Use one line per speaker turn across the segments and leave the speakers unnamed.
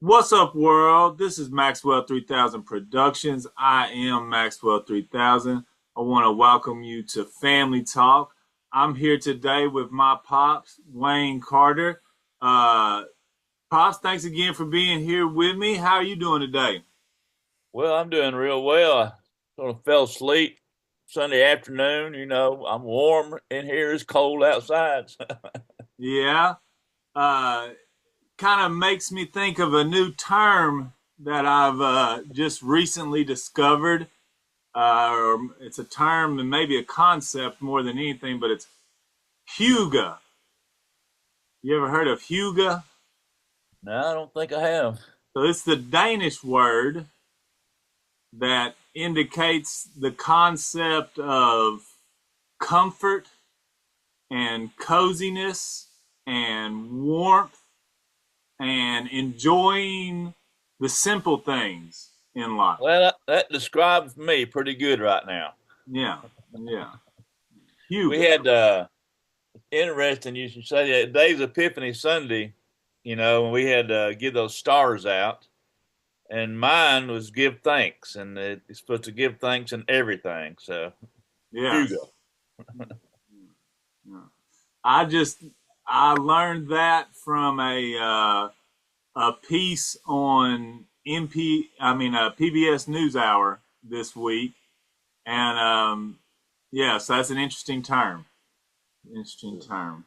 What's up, world? This is Maxwell 3000 Productions. I am Maxwell 3000. I want to welcome you to Family Talk. I'm here today with my pops, Wayne Carter. Uh, Pops, thanks again for being here with me. How are you doing today?
Well, I'm doing real well. I sort of fell asleep Sunday afternoon. I'm warm in here. It's cold outside.
Yeah. Uh, Kind of makes me think of a new term that I've just recently discovered. Or it's a term and maybe a concept more than anything, but it's Huga. You ever heard of Huga?
No, I don't think I have.
So it's the Danish word that indicates the concept of comfort and coziness and warmth and enjoying the simple things in life.
Well, that describes me pretty good right now.
Yeah, yeah.
We
Huga.
had interesting. You should say that Dave's Epiphany Sunday. And we had to give those stars out, and mine was give thanks, and it's supposed to give thanks in everything. So,
Yes.
Hugo.
Yeah. I just I learned that from a piece on PBS NewsHour this week, and yeah, so that's an interesting term. Interesting term.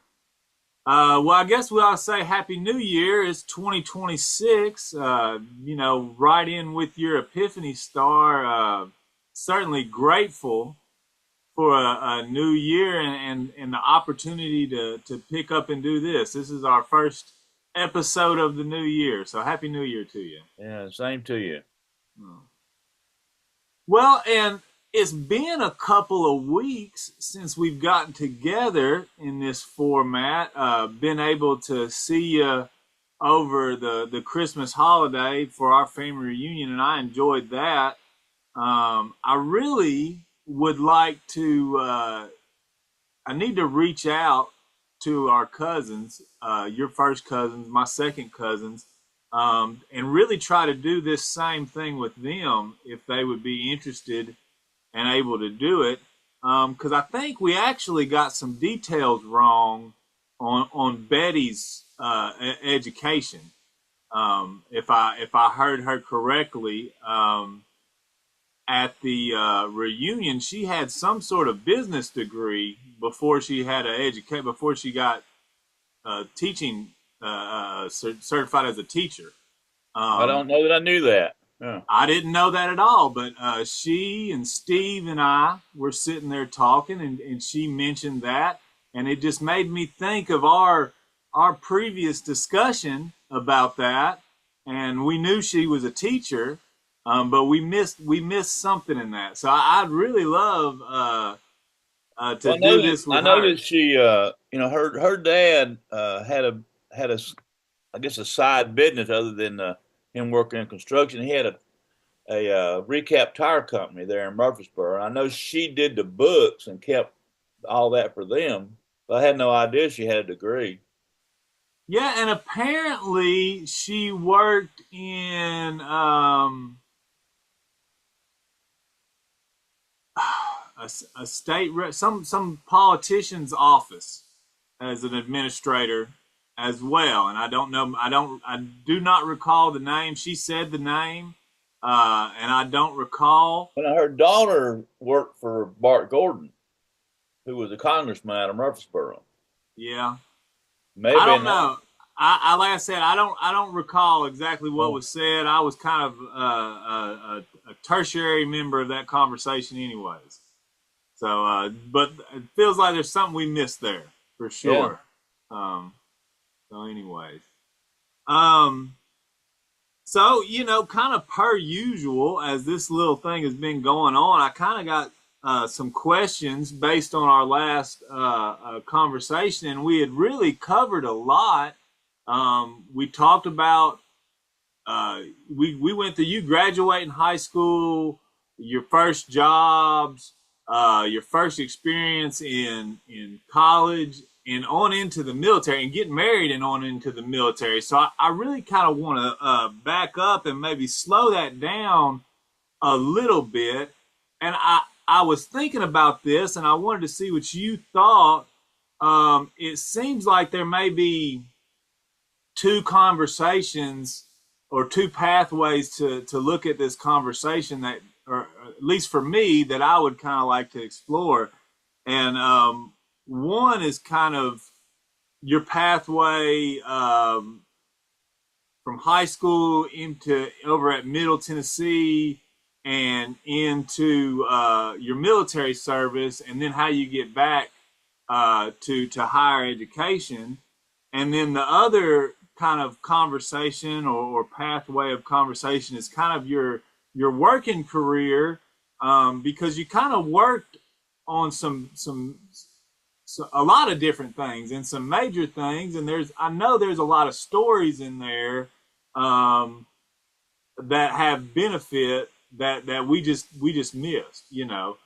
Well, I guess we ought to say Happy New Year. It's 2026. Right in with your Epiphany star. Certainly grateful for a new year and the opportunity to pick up and do this. This is our first episode of the new year. So Happy New Year to you.
Yeah, same to you.
Well, and it's been a couple of weeks since we've gotten together in this format. Been able to see you over the Christmas holiday for our family reunion, and I enjoyed that. I really would like to. I need to reach out to our cousins, your first cousins, my second cousins, and really try to do this same thing with them if they would be interested and able to do it. Because I think we actually got some details wrong on Betty's education. If I heard her correctly, at the reunion, she had some sort of business degree before she had a educate before she got teaching certified as a teacher.
I
Um,
don't know that I knew that. Yeah.
I didn't know that at all, but she and Steve and I were sitting there talking, and she mentioned that, and it just made me think of our previous discussion about that, and we knew she was a teacher, but we missed something in that. So I'd really love to
Well,
do this
I
with
know
her.
that she, her dad had a, I guess, a side business other than him working in construction. He had a recap tire company there in Murfreesboro. I know she did the books and kept all that for them. But I had no idea she had a degree.
Yeah, and apparently she worked in a state some politician's office as an administrator as well, and I do not recall the name. She said the name, and I don't recall.
And her daughter worked for Bart Gordon, who was a congressman out of Murfreesboro.
Yeah, I
Maybe
don't
not.
know. I like I said, I don't recall exactly what
Oh,
was said. I was kind of a tertiary member of that conversation anyways. So but it feels like there's something we missed there for
yeah.
sure. um so anyways, um so, kind of per usual, as this little thing has been going on, I kind of got some questions based on our last conversation, and we had really covered a lot. We talked about we went through you graduating high school, your first jobs, your first experience in college, and on into the military and get married and on into the military. So I really kind of want to back up and maybe slow that down a little bit. And I was thinking about this and I wanted to see what you thought. It seems like there may be two conversations or two pathways to look at this conversation that, or at least for me, that I would kind of like to explore. And one is kind of your pathway from high school into over at Middle Tennessee and into your military service, and then how you get back to higher education. And then the other kind of conversation or pathway of conversation is kind of your working career, because you kind of worked on a lot of different things and some major things, and I know there's a lot of stories in there that have benefit that we just missed, you know.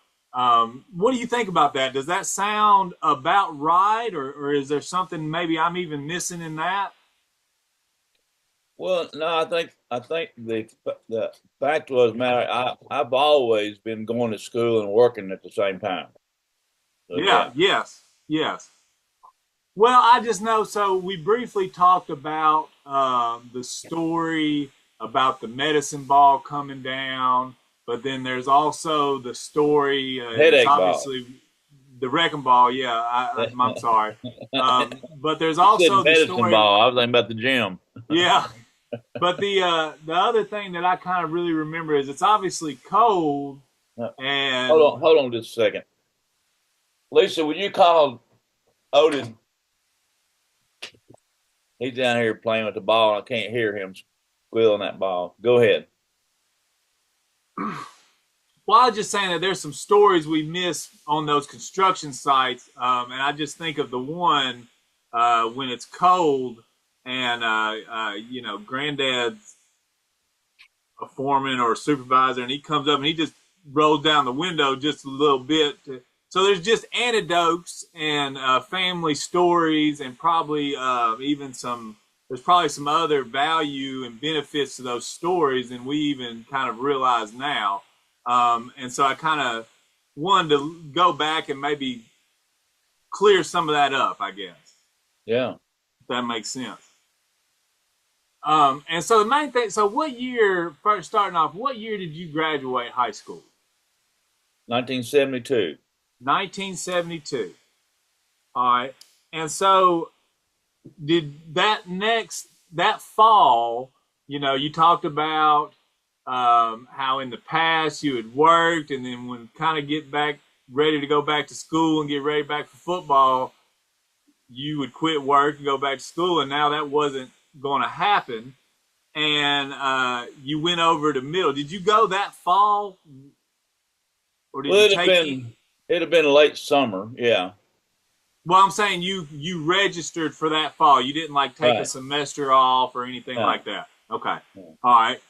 What do you think about that? Does that sound about right, or is there something maybe I'm even missing in that?
Well, no, I think the fact was, matter. I've always been going to school and working at the same time. So
Yeah,
yeah,
yes, yes. Well, I just know. So we briefly talked about the story about the medicine ball coming down, but then there's also the story. It's
headache ball.
obviously the wrecking ball. Yeah, I'm sorry, but there's
You said
also the
medicine
story.
ball. I was thinking about the gym.
Yeah, but the other thing that I kind of really remember is it's obviously cold, and
Hold on just a second. Lisa, would you call Otis? He's down here playing with the ball. I can't hear him squealing that ball. Go ahead.
well, I was just saying that there's some stories we miss on those construction sites, and I just think of the one when it's cold, and you know, Granddad's a foreman or a supervisor, and he comes up and he just rolls down the window just a little bit. So there's just anecdotes and family stories, and probably even some. There's probably some other value and benefits to those stories than we even kind of realize now. And so I kind of wanted to go back and maybe clear some of that up, I guess,
Yeah.
if that makes sense. And so the main thing, so what year, first starting off, what year did you graduate high school?
1972.
1972. All right. And so did that fall, you know, you talked about how in the past you had worked, and then when kind of get back ready to go back to school and get ready back for football, you would quit work and go back to school, and now that wasn't going to happen. And you went over to middle. Did you go that fall, or did
Well,
you take?
it'd have been late summer. Yeah.
Well, I'm saying you registered for that fall. You didn't like take a
Right.
semester off or anything
Yeah.
like that. Okay.
Yeah.
All right.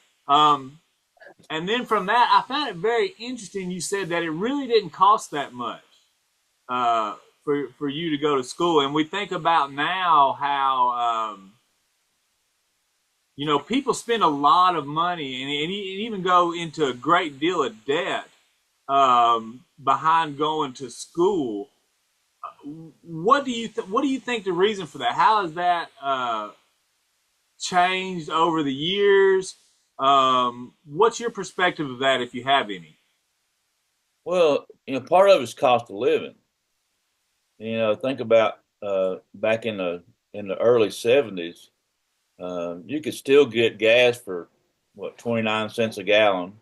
And then from that, I found it very interesting. You said that it really didn't cost that much for you to go to school. And we think about now how you know, people spend a lot of money and even go into a great deal of debt behind going to school. What do you think the reason for that? How has that changed over the years? What's your perspective of that, if you have any?
Well, part of it's cost of living. Think about back in the early '70s. You could still get gas for what 29 cents a gallon.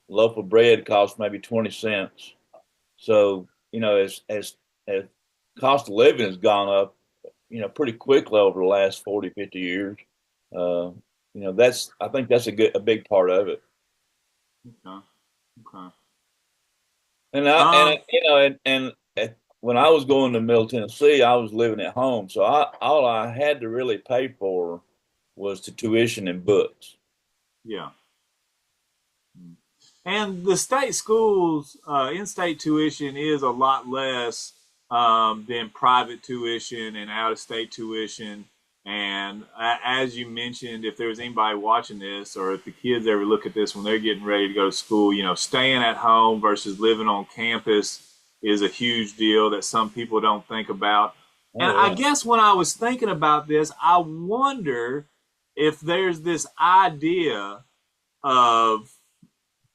A loaf of bread cost maybe 20 cents. So as cost of living has gone up, pretty quickly over the last 40, 50 years. Uh, I think that's a big part of it.
Okay. Okay.
And I
Um,
and you know and when I was going to Middle Tennessee, I was living at home, so all I had to really pay for was the tuition and books.
yeah. And the state schools, in-state tuition is a lot less. than private tuition and out-of-state tuition. And as you mentioned, if there's anybody watching this, or if the kids ever look at this when they're getting ready to go to school, staying at home versus living on campus is a huge deal that some people don't think about. And
Oh
I
yeah.
guess when I was thinking about this, I wonder if there's this idea of,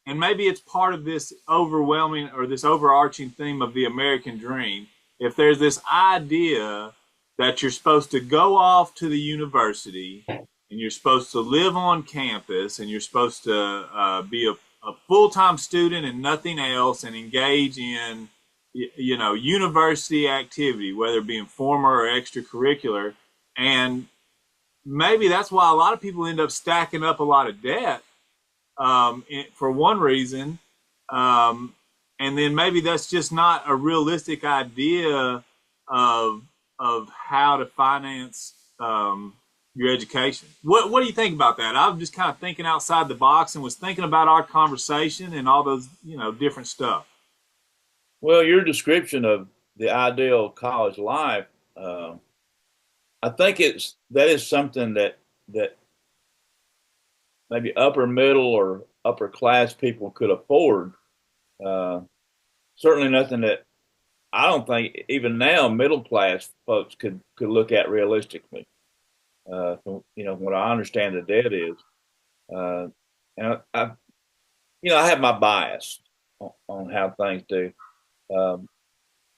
and maybe it's part of this overwhelming or this overarching theme of the American dream, if there's this idea that you're supposed to go off to the university and you're supposed to live on campus and you're supposed to be a full-time student and nothing else and engage in university activity, whether it be formal or extracurricular. And maybe that's why a lot of people end up stacking up a lot of debt, for one reason. And then maybe that's just not a realistic idea of how to finance your education. What do you think about that? I'm just kind of thinking outside the box and was thinking about our conversation and all those different stuff.
Well, your description of the ideal college life, I think that is something that maybe upper middle or upper class people could afford. Uh, Certainly nothing that I don't think even now middle class folks could look at realistically. From what I understand the debt is, uh, and I have my bias on how things do, um,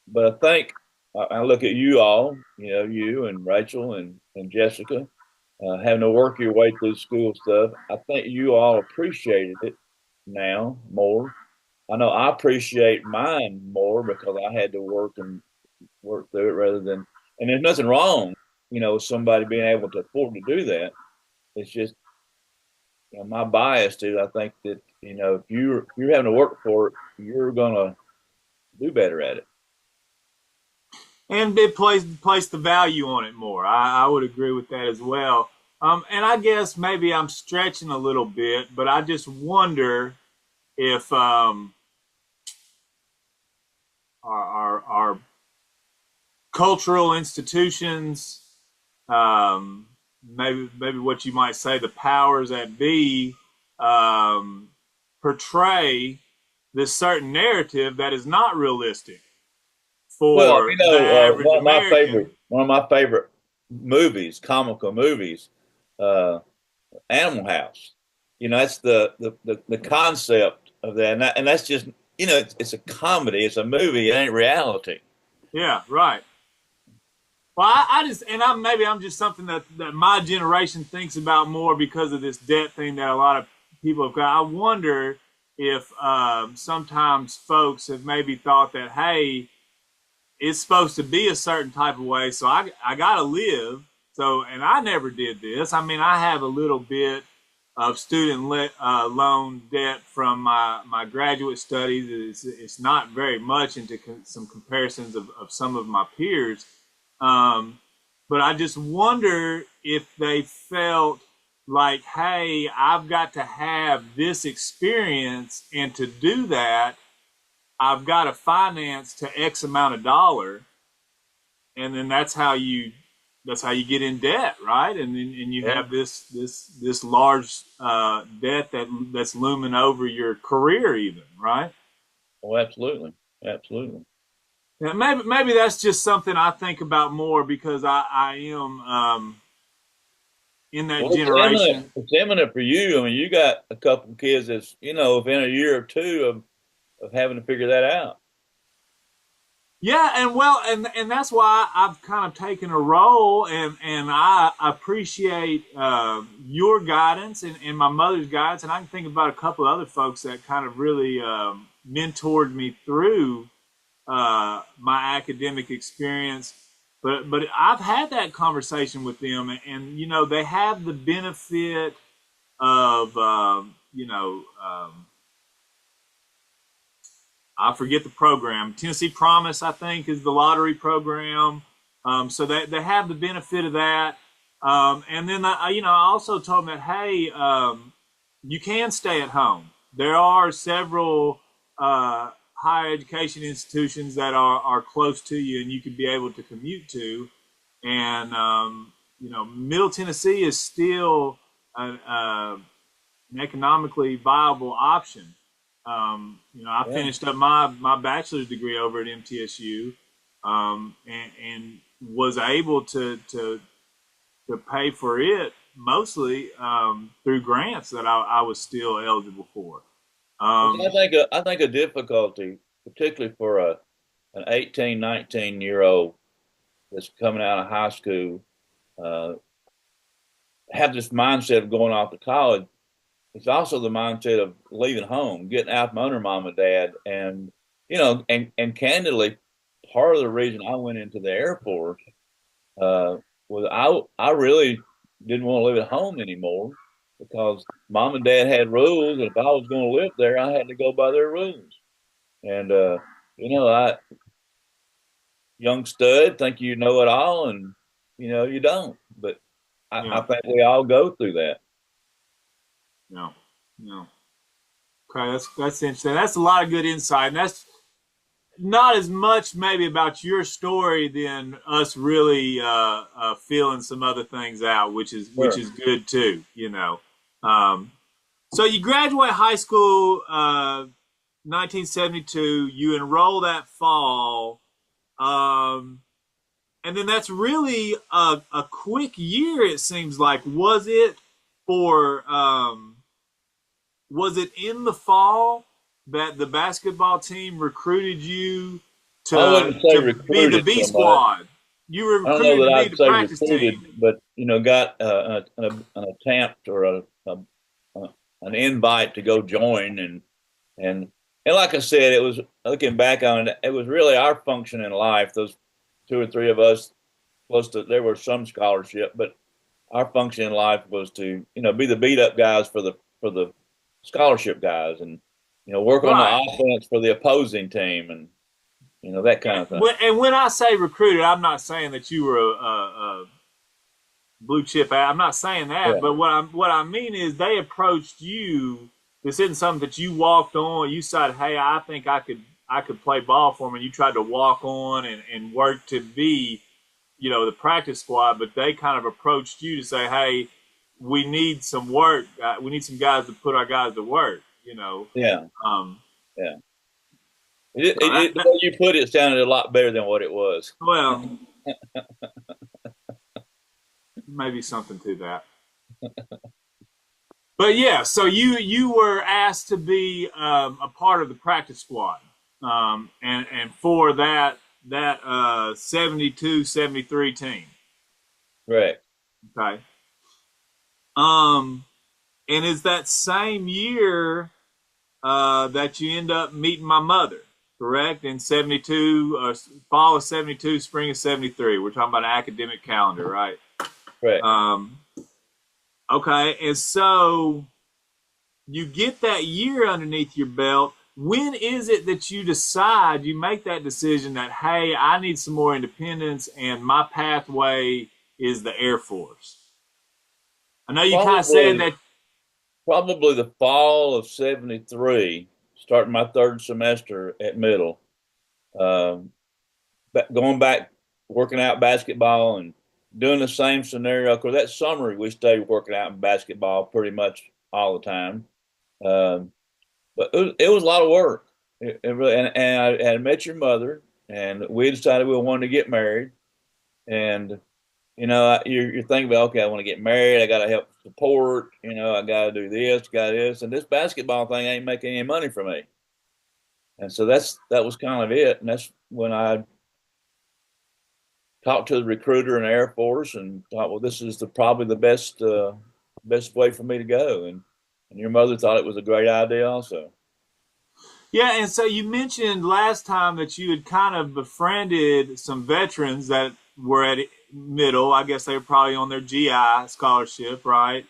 but I think I look at you all, you and Rachel and Jessica, having to work your way through school stuff. I think you all appreciated it now more. I know I appreciate mine more because I had to work through it rather than, and there's nothing wrong, with somebody being able to afford to do that. It's just, my bias to, I think that, if you're having to work for it, you're going to do better at it.
And it place the value on it more. I would agree with that as well. And I guess maybe I'm stretching a little bit, but I just wonder if our cultural institutions, maybe what you might say the powers that be, portray this certain narrative that is not realistic
Well,
for the average American.
one of my favorite movies, comical movies, uh, Animal House. That's the concept of that, and that's just, it's a comedy, it's a movie, it ain't reality.
Yeah, right. Well, I just, and maybe I'm just something that my generation thinks about more because of this debt thing that a lot of people have got. I wonder if sometimes folks have maybe thought that, hey, it's supposed to be a certain type of way, so I gotta live. So, and I never did this. I mean, I have a little bit of loan debt from my graduate studies. It's not very much into some comparisons of some of my peers. Um, but I just wonder if they felt like, hey, I've got to have this experience, and to do that, I've got to finance to X amount of dollar, and then that's how you get in debt, right? And you
Yeah.
have this large debt that's looming over your career, even, right?
Oh, absolutely, absolutely.
Yeah, maybe that's just something I think about more because I am in that
Well, it's imminent.
generation.
It's imminent for you. I mean, you got a couple of kids that's, within a year or two of having to figure that out.
Yeah, and well, and that's why I've kind of taken a role, and I appreciate your guidance and my mother's guidance, and I can think about a couple of other folks that kind of really mentored me through my academic experience. But I've had that conversation with them, and they have the benefit of I forget the program. Tennessee Promise, I think, is the lottery program. So they have the benefit of that. And then I also told them that, hey, you can stay at home. There are several higher education institutions that are close to you and you could be able to commute to. And, Middle Tennessee is still an economically viable option. I
Yeah.
finished up my bachelor's degree over at MTSU, and was able to pay for it mostly through grants that I was still eligible for.
I
Um,
think a difficulty, particularly for an 18, 19-year-old that's coming out of high school, uh, have this mindset of going off to college. It's also the mindset of leaving home, getting out from under mom and dad, and and candidly, part of the reason I went into the Air Force uh, was I really didn't want to live at home anymore because mom and dad had rules, and if I was going to live there, I had to go by their rules. And I young stud think you know it all, and you don't. But I
yeah,
think we all go through that.
no, no. Okay, that's interesting. That's a lot of good insight, and that's not as much maybe about your story than us really feeling some other things out, which
Sure.
is good too. Um, so you graduate high school, 1972. You enroll that fall, um, and then that's really a quick year. It seems like for was it in the fall that the basketball team recruited you
I
to
wouldn't say
be the
recruited
B
so much.
squad? You were
I don't know
recruited
that
to be
I'd
the
say
practice
recruited,
team.
but got an attempt or a an invite to go join, and like I said, it was looking back on it, it was really our function in life. Those two or three of us, plus there was some scholarship, but our function in life was to be the beat up guys for the scholarship guys, and work on the
Right.
offense for the opposing team, and that kind of thing.
And when I say recruited, I'm not saying that you were a blue chip. I'm not saying that,
Yeah,
but what I mean is they approached you. This isn't something that you walked on. You said, "Hey, I think I could play ball for them," and you tried to walk on and work to be, the practice squad. But they kind of approached you to say, "Hey, we need some work. We need some guys to put our guys to work."
yeah,
Um,
yeah.
so
The way you put it sounded a lot better than what it was.
well, maybe something to that. But yeah, so you were asked to be a part of the practice squad, and for that 72-73 team.
Correct.
Okay. Um, and is that same year that you end up meeting my mother, correct? In 72, fall of 72, spring of 73. We're talking about an academic calendar, right?
Correct.
Okay, and so you get that year underneath your belt. When is it that you make that decision that, hey, I need some more independence and my pathway is the Air Force? I know you kind of said
Probably
that.
probably the fall of '73, starting my third semester at middle. Um, Going back, working out basketball and doing the same scenario. Because that summer we stayed working out in basketball pretty much all the time. Um, but it was a lot of work. It really, and I had met your mother, and we decided we wanted to get married. And you're thinking about, okay, I want to get married. I got to help support. I got to do this, got this, and this basketball thing ain't making any money for me. And so that was kind of it. And that's when I talked to the recruiter in the Air Force and thought, well, this is probably the best way for me to go. And your mother thought it was a great idea also.
Yeah, and so you mentioned last time that you had kind of befriended some veterans that were at middle. I guess they were probably on their GI scholarship, right?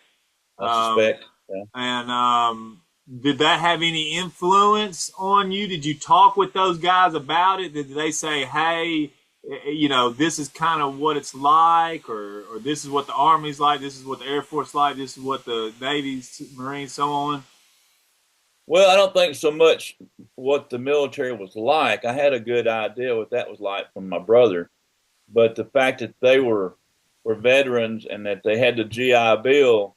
I
Um,
suspect. Yeah.
and did that have any influence on you? Did you talk with those guys about it? Did they say, hey, this is kind of what it's like, or this is what the Army's like, this is what the Air Force like, this is what the Navy's, Marines, so on?
Well, I don't think so much what the military was like. I had a good idea what that was like from my brother, but the fact that they were veterans and that they had the GI Bill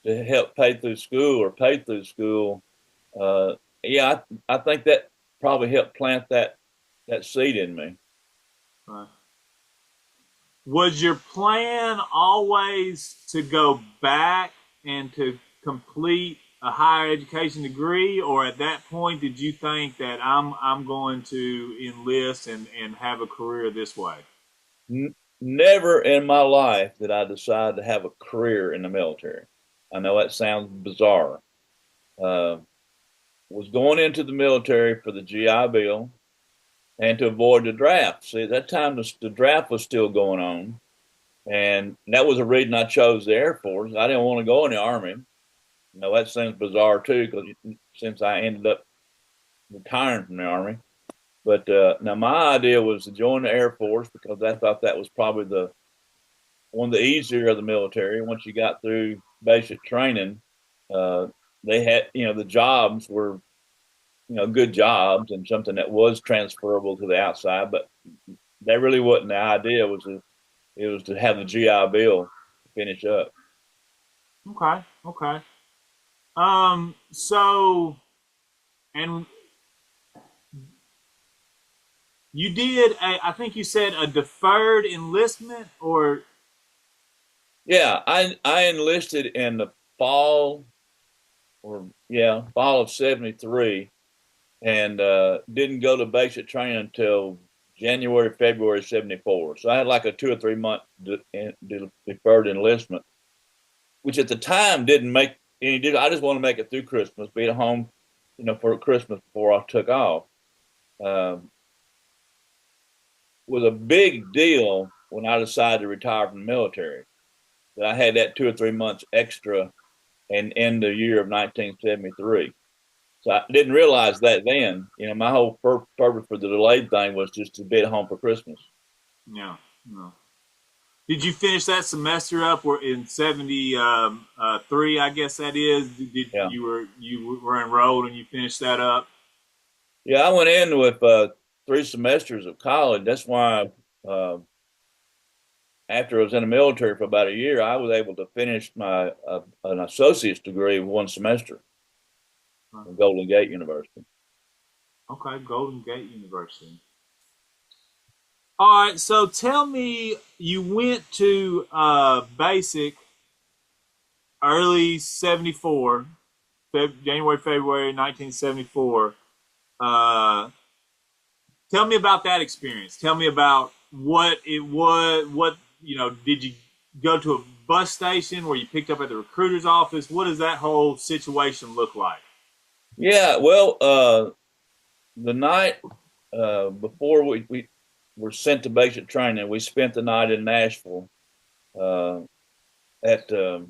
to help pay through school, yeah, I think that probably helped plant that seed in me.
Right. Was your plan always to go back and to complete a higher education degree, or at that point did you think that I'm going to enlist and have a career this way?
Never in my life did I decide to have a career in the military. I know that sounds bizarre. Uh, was going into the military for the GI Bill and to avoid the draft. See, at that time the draft was still going on, and that was the reason I chose the Air Force. I didn't want to go in the Army. You know, that seems bizarre too, because since I ended up retiring from the Army. But now my idea was to join the Air Force because I thought that was probably the one of the easier of the military. Once you got through basic training, uh, they had, the jobs were, good jobs and something that was transferable to the outside. But that really wasn't the idea. It was to have the GI Bill to finish up.
Okay, okay. So, and you did I think you said a deferred enlistment, or
Yeah, I enlisted in the fall fall of '73, and didn't go to basic training until January, February '74. So I had like a 2 or 3 month deferred enlistment, which at the time didn't make any difference. I just want to make it through Christmas, be at home, for Christmas before I took off. Um, was a big deal when I decided to retire from the military. That I had that 2 or 3 months extra and in the year of 1973. So I didn't realize that then. My whole purpose for the delayed thing was just to be at home for Christmas.
no, no. Did you finish that semester up or in 73? I guess that is. Did
Yeah,
you were enrolled and you finished that up?
yeah. I went in with 3 semesters of college. That's why uh, after I was in the military for about a year, I was able to finish my an associate's degree in 1 semester from Golden Gate University.
Okay, Golden Gate University. All right, so tell me, you went to basic early '74, January, February 1974. Uh, Tell me about that experience. Tell me about what it was. What did you go to a bus station where you picked up at the recruiter's office? What does that whole situation look like?
Yeah, well, the night before we were sent to basic training, we spent the night in Nashville uh, at I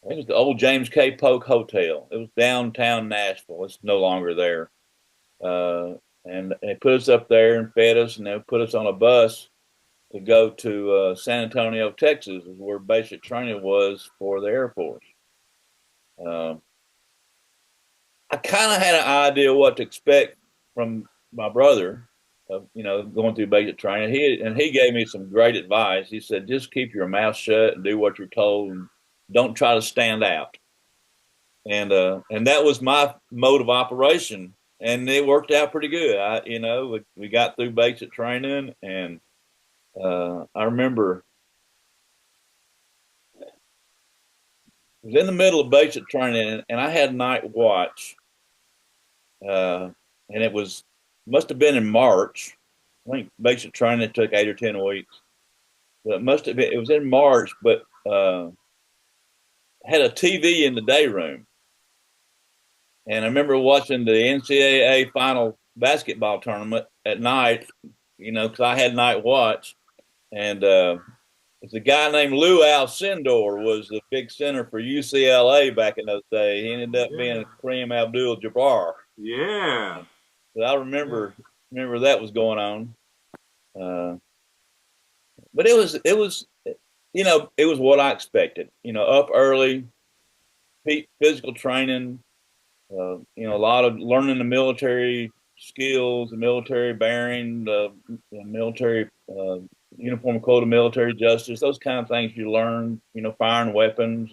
think it was the old James K. Polk Hotel. It was downtown Nashville. It's no longer there. And they put us up there and fed us, and they put us on a bus to go to San Antonio, Texas, is where basic training was for the Air Force. Uh, I kind of had an idea what to expect from my brother, going through basic training. He gave me some great advice. He said, just keep your mouth shut and do what you're told, and don't try to stand out. And that was my mode of operation, and it worked out pretty good. We got through basic training, and I remember it was in the middle of basic training, and I had night watch, and it must have been in March. I think basic training took 8 or 10 weeks, but it was in March. But had a TV in the day room, and I remember watching the NCAA final basketball tournament at night. Because I had night watch, and it's a guy named Lou Alcindor was the big center for UCLA back in those days. He ended up
Yeah,
being Kareem Abdul-Jabbar.
yeah,
So I remember that was going on. Uh, but it was what I expected. Up early, physical training, A lot of learning the military skills, the military bearing, the military uniform code of military justice, those kind of things you learn, firing weapons.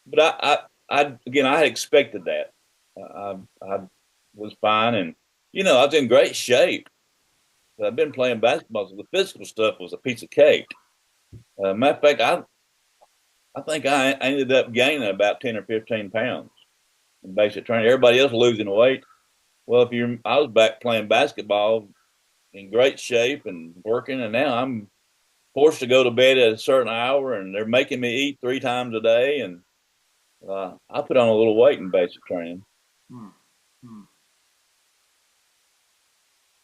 But again, I had expected that. I was fine, and I was in great shape. I've been playing basketball, so the physical stuff was a piece of cake. Matter of fact, I think I ended up gaining about 10 or 15 pounds in basic training. Everybody else losing weight. Well, I was back playing basketball in great shape and working, and now I'm forced to go to bed at a certain hour, and they're making me eat 3 times a day, and I put on a little weight in basic training.
Hmm. Hmm.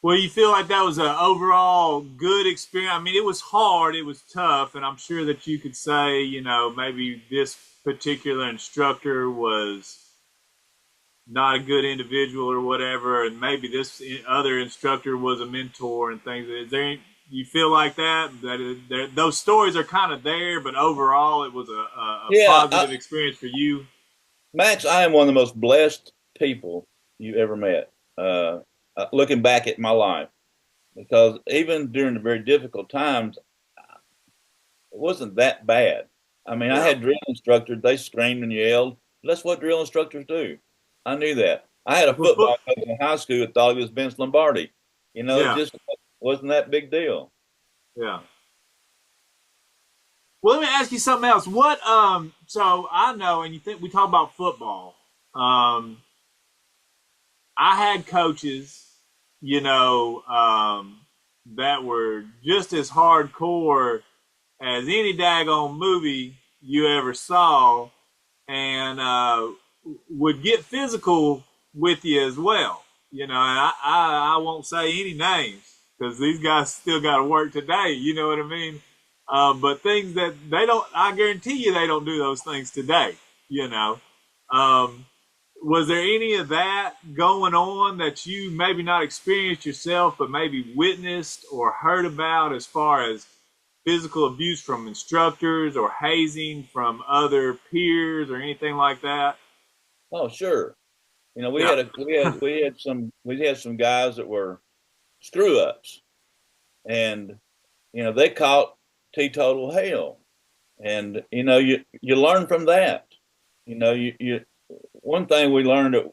Well, you feel like that was an overall good experience? I mean, it was hard, it was tough, and I'm sure that you could say, maybe this particular instructor was not a good individual or whatever, and maybe this other instructor was a mentor and things. Is there? You feel like those stories are kind of there, but overall, it was a
Yeah,
positive experience for you.
Max, I am one of the most blessed people you ever met. Looking back at my life, because even during the very difficult times, it wasn't that bad. I mean, I
Yeah.
had drill instructors, they screamed and yelled. That's what drill instructors do. I knew that. I had a
Well,
football coach in high school that thought he was Vince Lombardi. It
yeah.
just wasn't that big deal.
Yeah. Well, let me ask you something else. So I know, and you think we talk about football. Um, I had coaches, that were just as hardcore as any daggone movie you ever saw, and would get physical with you as well. And I won't say any names because these guys still got to work today. You know what I mean? But things that they don't, I guarantee you, they don't do those things today. You know, um, was there any of that going on that you maybe not experienced yourself, but maybe witnessed or heard about as far as physical abuse from instructors or hazing from other peers or anything like that?
Oh, sure. We
Yeah.
had some guys that were screw ups, and they caught teetotal hell, and you learn from that. You one thing we learned that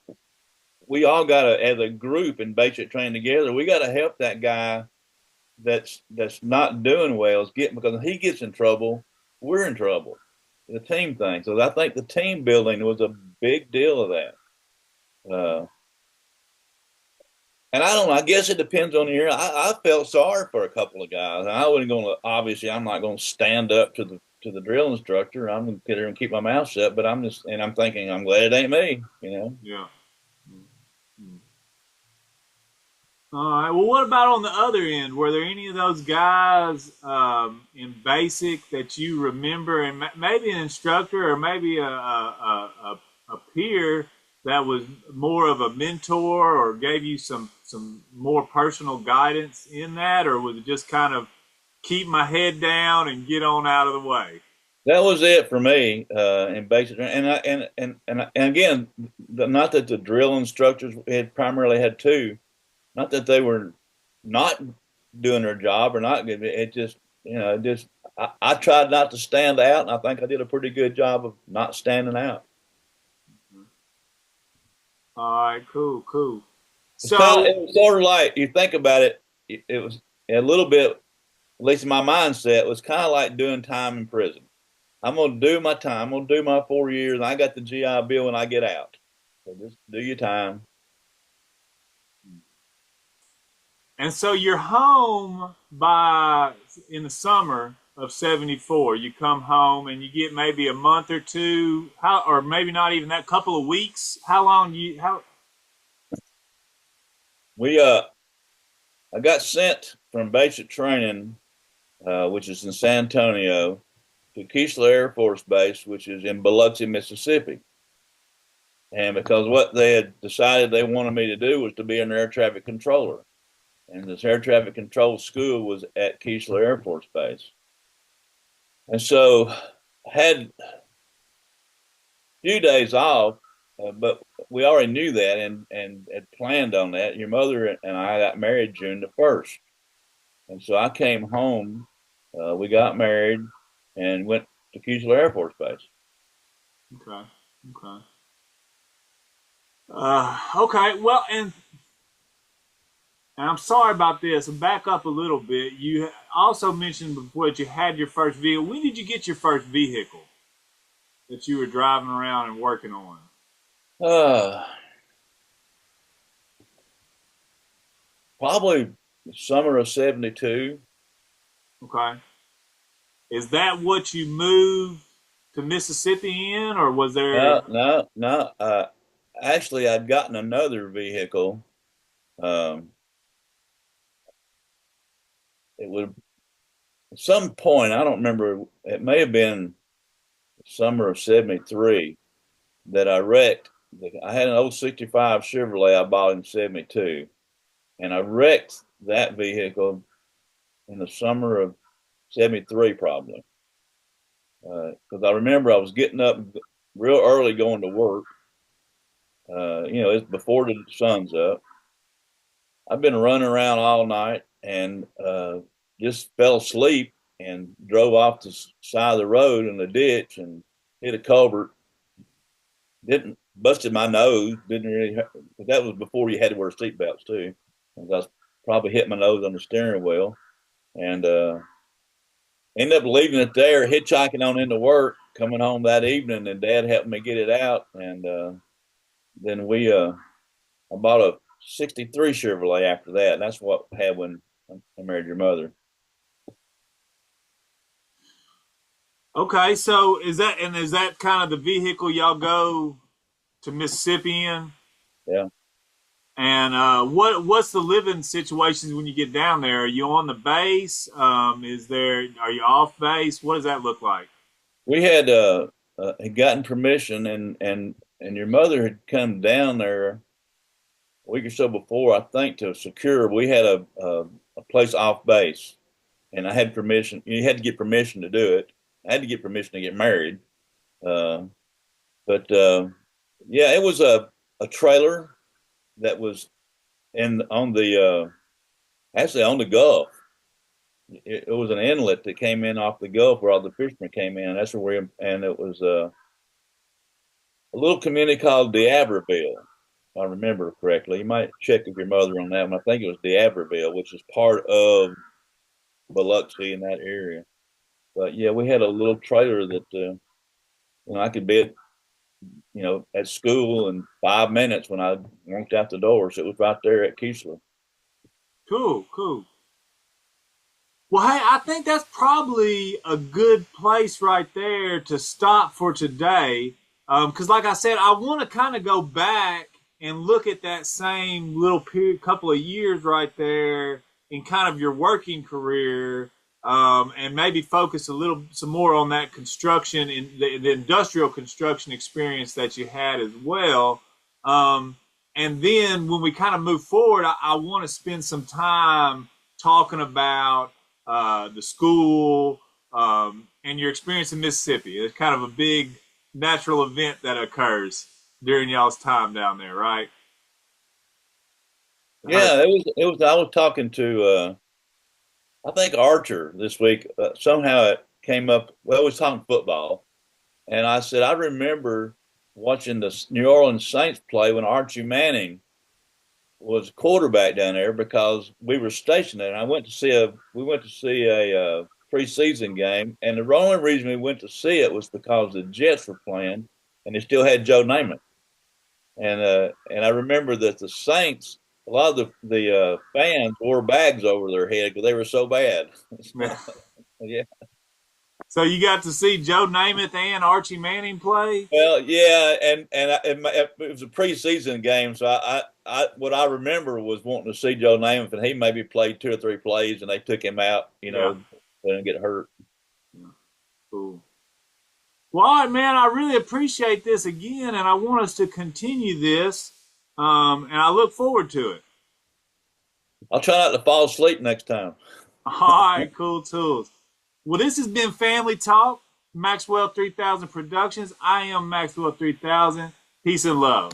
we all got to, as a group in basic training together, we got to help that guy that's not doing well is getting, because if he gets in trouble, we're in trouble. The team thing. So I think the team building was a big deal of that. Uh, and I don't know. I guess it depends on the year. I felt sorry for a couple of guys. I wasn't going to. Obviously, I'm not going to stand up to the drill instructor. I'm going to sit there and keep my mouth shut. But I'm thinking, I'm glad it ain't me.
Yeah. Mm-hmm. All right. Well, what about on the other end? Were there any of those guys in basic that you remember, and maybe an instructor or maybe a peer that was more of a mentor or gave you some more personal guidance in that, or was it just kind of keep my head down and get on out of the way?
That was it for me in basic. And again, not that the drill instructors had primarily had two. Not that they were not doing their job or not good. It just, I tried not to stand out, and I think I did a pretty good job of not standing out.
All right, cool, cool.
It
So,
was sort of like, you think about it, it was a little bit, at least in my mindset, was kind of like doing time in prison. I'm going to do my time. I'm going to do my 4 years, and I got the GI Bill when I get out. So just do your time.
and so you're home by in the summer of '74. You come home and you get maybe a month or two, or maybe not even that, couple of weeks. How long do you how?
We I got sent from basic training, which is in San Antonio, to Keesler Air Force Base, which is in Biloxi, Mississippi. And because what they had decided they wanted me to do was to be an air traffic controller. And this air traffic control school was at Keesler Air Force Base. And so I had a few days off but we already knew that and had planned on that. Your mother and I got married June the 1st. And so I came home. We got married and went to Keesler Air Force Base.
Okay. Okay. Okay. Well, and I'm sorry about this. Back up a little bit. You also mentioned before that you had your first vehicle. When did you get your first vehicle that you were driving around and working on?
Uh, Probably the summer of '72.
Okay. Is that what you moved to Mississippi in, or was there?
No. Actually, I'd gotten another vehicle. Um, it would at some point, I don't remember, it may have been summer of '73 that I wrecked. I had an old '65 Chevrolet I bought in '72, and I wrecked that vehicle in the summer of '73, probably. Because I remember I was getting up real early going to work. It's before the sun's up. I've been running around all night and just fell asleep and drove off the side of the road in the ditch and hit a culvert. Didn't busted my nose. Didn't really. But that was before you had to wear seatbelts too. I was probably hit my nose on the steering wheel and ended up leaving it there, hitchhiking on into work, coming home that evening, and Dad helped me get it out. And then I bought a '63 Chevrolet after that. And that's what I had when I married your mother.
Okay, so is that kind of the vehicle y'all go to Mississippi in?
Yeah.
And what's the living situations when you get down there? Are you on the base? Are you off base? What does that look like?
We had gotten permission, and your mother had come down there a week or so before, I think, to secure. We had a place off base, and I had permission. You had to get permission to do it. I had to get permission to get married. Uh, but yeah, it was a trailer that was in on the actually on the Gulf. It was an inlet that came in off the Gulf where all the fishermen came in. That's where and it was a little community called D'Iberville, if I remember correctly. You might check with your mother on that one. I think it was D'Iberville, which is part of Biloxi in that area. But yeah, we had a little trailer that I could be at school in 5 minutes when I walked out the door. So it was right there at Keesler.
Cool, cool. Well, hey, I think that's probably a good place right there to stop for today. Because, like I said, I want to kind of go back and look at that same little period, couple of years right there in kind of your working career, and maybe focus some more on that construction and the industrial construction experience that you had as well. And then when we kind of move forward, I want to spend some time talking about the school, and your experience in Mississippi. It's kind of a big natural event that occurs during y'all's time down there, right?
Yeah, it was. I was talking to I think Archer this week. Somehow it came up. Well, I was talking football, and I said I remember watching the New Orleans Saints play when Archie Manning was quarterback down there because we were stationed there. And we went to see a preseason game, and the only reason we went to see it was because the Jets were playing, and they still had Joe Namath. And I remember that the Saints, a lot of the fans wore bags over their head because they were so bad. Yeah.
So you got to see Joe Namath and Archie Manning play?
Well, yeah, it was a preseason game, so what I remember was wanting to see Joe Namath, and he maybe played 2 or 3 plays, and they took him out,
Yeah.
didn't get hurt.
Yeah. Cool. Well, all right, man, I really appreciate this again, and I want us to continue this, and I look forward to it.
I'll try not to fall asleep next time.
All right, cool tools. Well, this has been Family Talk, Maxwell 3000 Productions. I am Maxwell 3000. Peace and love.